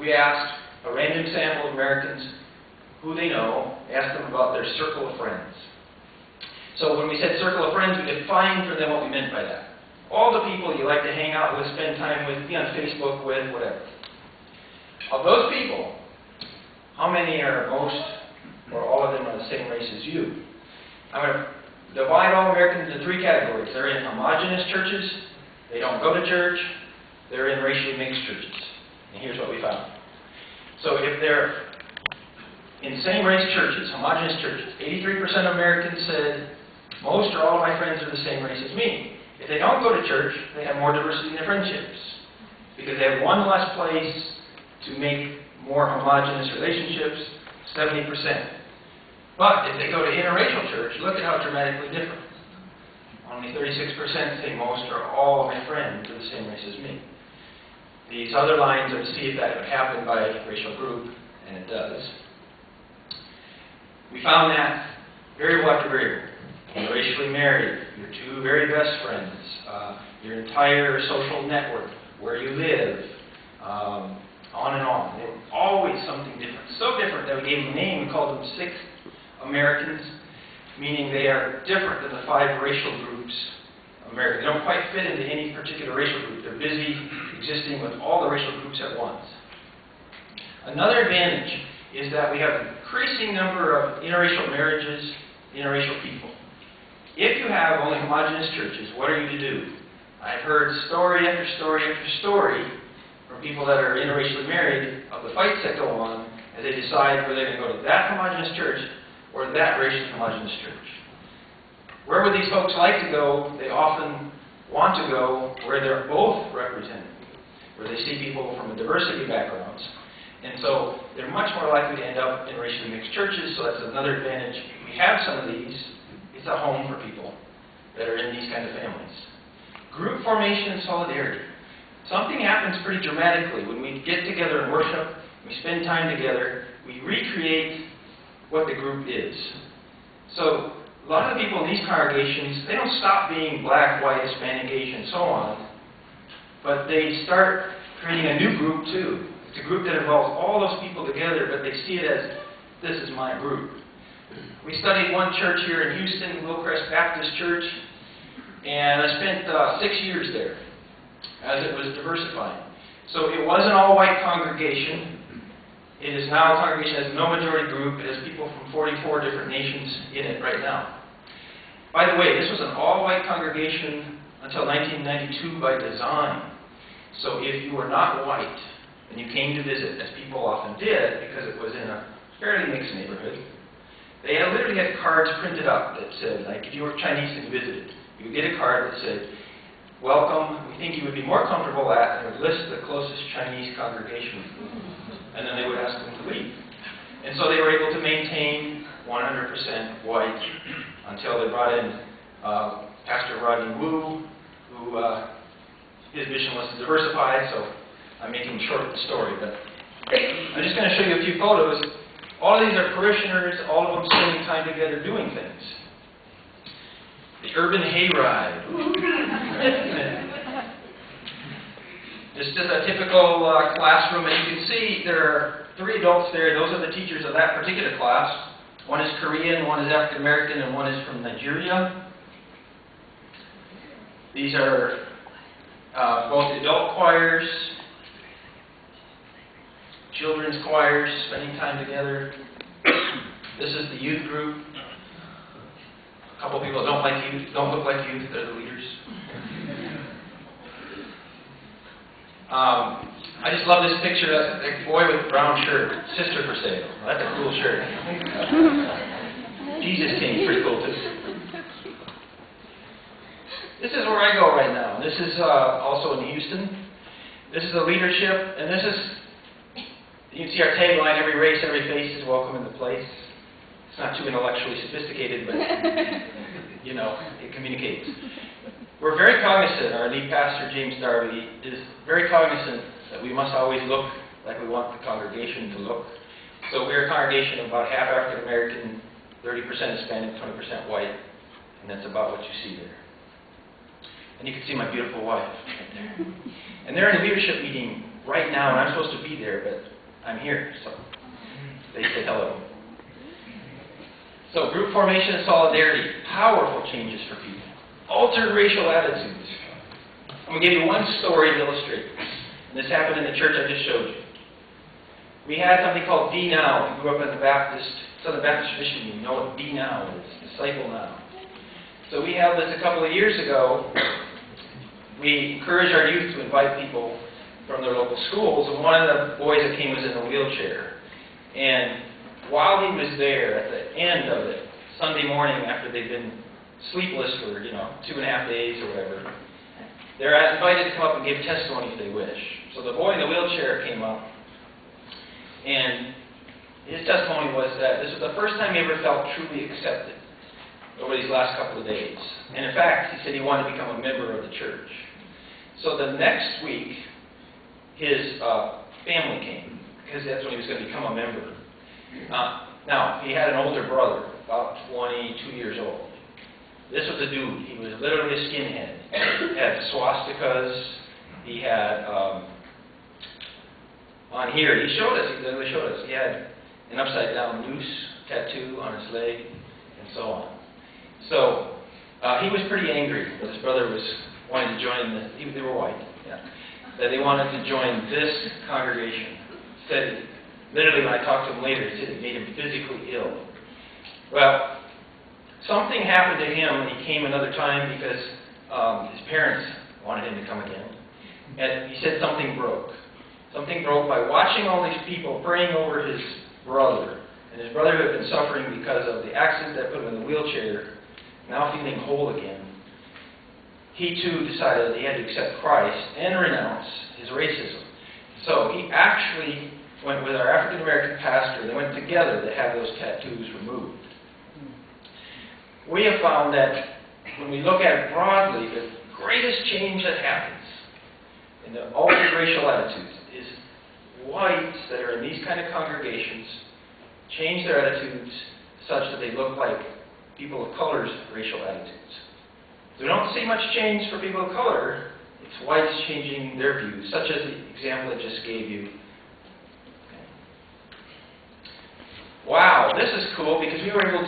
we asked a random sample of Americans who they know, asked them about their circle of friends. So when we said circle of friends, we defined for them what we meant by that. All the people you like to hang out with, spend time with, be on Facebook with, whatever. Of those people, how many are most or all of them are the same race as you? I'm going to divide all Americans into three categories. They're in homogeneous churches, they don't go to church, they're in racially mixed churches. And here's what we found. So if they're in same-race churches, homogeneous churches, 83% of Americans said, most or all of my friends are the same race as me. If they don't go to church, they have more diversity in their friendships, because they have one less place to make more homogeneous relationships, 70%. But if they go to interracial church, look at how dramatically different. Only 36% say most or all of my friends are the same race as me. These other lines are to see if that would happen by racial group, and it does. We found that variable after variable. You're racially married, your two very best friends, your entire social network, where you live, on and on. They were always something different. So different that we gave them a name. We called them Sixth Americans, meaning they are different than the five racial groups of America. They don't quite fit into any particular racial group. They're busy existing with all the racial groups at once. Another advantage is that we have an increasing number of interracial marriages, interracial people. If you have only homogeneous churches, what are you to do? I've heard story after story after story from people that are interracially married of the fights that go on as they decide whether they're going to go to that homogeneous church or that racially homogeneous church. Where would these folks like to go? They often want to go where they're both represented, where they see people from a diversity of backgrounds. And so they're much more likely to end up in racially mixed churches, so that's another advantage. If we have some of these, it's a home for people that are in these kind of families. Group formation and solidarity. Something happens pretty dramatically when we get together and worship, we spend time together, we recreate what the group is. So a lot of the people in these congregations, they don't stop being black, white, Hispanic, Asian, so on, but they start creating a new group too. It's a group that involves all those people together, but they see it as, this is my group. We studied one church here in Houston, Hillcrest Baptist Church, and I spent 6 years there as it was diversifying. So it was an all-white congregation. It is now a congregation that has no majority group. It has people from 44 different nations in it right now. By the way, this was an all-white congregation until 1992 by design. So if you were not white and you came to visit, as people often did because it was in a fairly mixed neighborhood, they literally had cards printed up that said, like, if you were Chinese and you visited, you would get a card that said, welcome, we think you would be more comfortable at, and it would list the closest Chinese congregation. And then they would ask them to leave. And so they were able to maintain 100% white until they brought in Pastor Rodney Wu, who his mission was to diversify, so I'm making short the story. But I'm just going to show you a few photos. All of these are parishioners, all of them spending time together doing things. The urban hayride. This is a typical classroom, and you can see there are 3 adults there. Those are the teachers of that particular class. One is Korean, one is African American, and one is from Nigeria. These are both adult choirs, children's choirs, spending time together. This is the youth group. A couple of people don't like youth, don't look like youth, they're the leaders. I just love this picture. That's a boy with a brown shirt, sister for sale. Well, that's a cool shirt. Jesus King, pretty cool too. This is where I go right now. This is also in Houston. This is the leadership, and this is, you can see our tagline, every race, every face is welcome in the place. It's not too intellectually sophisticated, but, you know, it communicates. We're very cognizant, our lead pastor, James Darby, is very cognizant that we must always look like we want the congregation to look. So we're a congregation of about half African American, 30% Hispanic, 20% white, and that's about what you see there. And you can see my beautiful wife right there. And they're in a leadership meeting right now, and I'm supposed to be there, but I'm here, so they say hello. So group formation and solidarity, powerful changes for people. Altered racial attitudes. I'm going to give you one story to illustrate this. And this happened in the church I just showed you. We had something called D Now. If you grew up in the Southern Baptist tradition, you know what D Now is, Disciple Now. So we held this a couple of years ago. We encouraged our youth to invite people from their local schools, and one of the boys that came was in a wheelchair. And while he was there, at the end of it, Sunday morning after they'd been sleepless for, 2.5 days or whatever, they're invited to come up and give testimony if they wish. So the boy in the wheelchair came up, and his testimony was that this was the first time he ever felt truly accepted over these last couple of days. And in fact, he said he wanted to become a member of the church. So the next week, his family came, because that's when he was going to become a member. Now, he had an older brother, about 22 years old. This was a dude. He was literally a skinhead. He had swastikas. He had, on here, he showed us, he literally showed us, he had an upside-down noose tattoo on his leg, and so on. So, he was pretty angry that his brother was wanting to join they were white, that they wanted to join this congregation. Said, literally when I talked to him later, he said it made him physically ill. Well, something happened to him, and he came another time because his parents wanted him to come again. And he said something broke. Something broke by watching all these people praying over his brother. And his brother who had been suffering because of the accident that put him in the wheelchair, now feeling whole again. He too decided that he had to accept Christ and renounce his racism. So he actually went with our African American pastor. They went together to have those tattoos removed. We have found that when we look at it broadly, the greatest change that happens in the altered racial attitudes is whites that are in these kind of congregations change their attitudes such that they look like people of color's racial attitudes. So we don't see much change for people of color. It's whites changing their views, such as the example I just gave you. Okay. Wow, this is cool because we were able to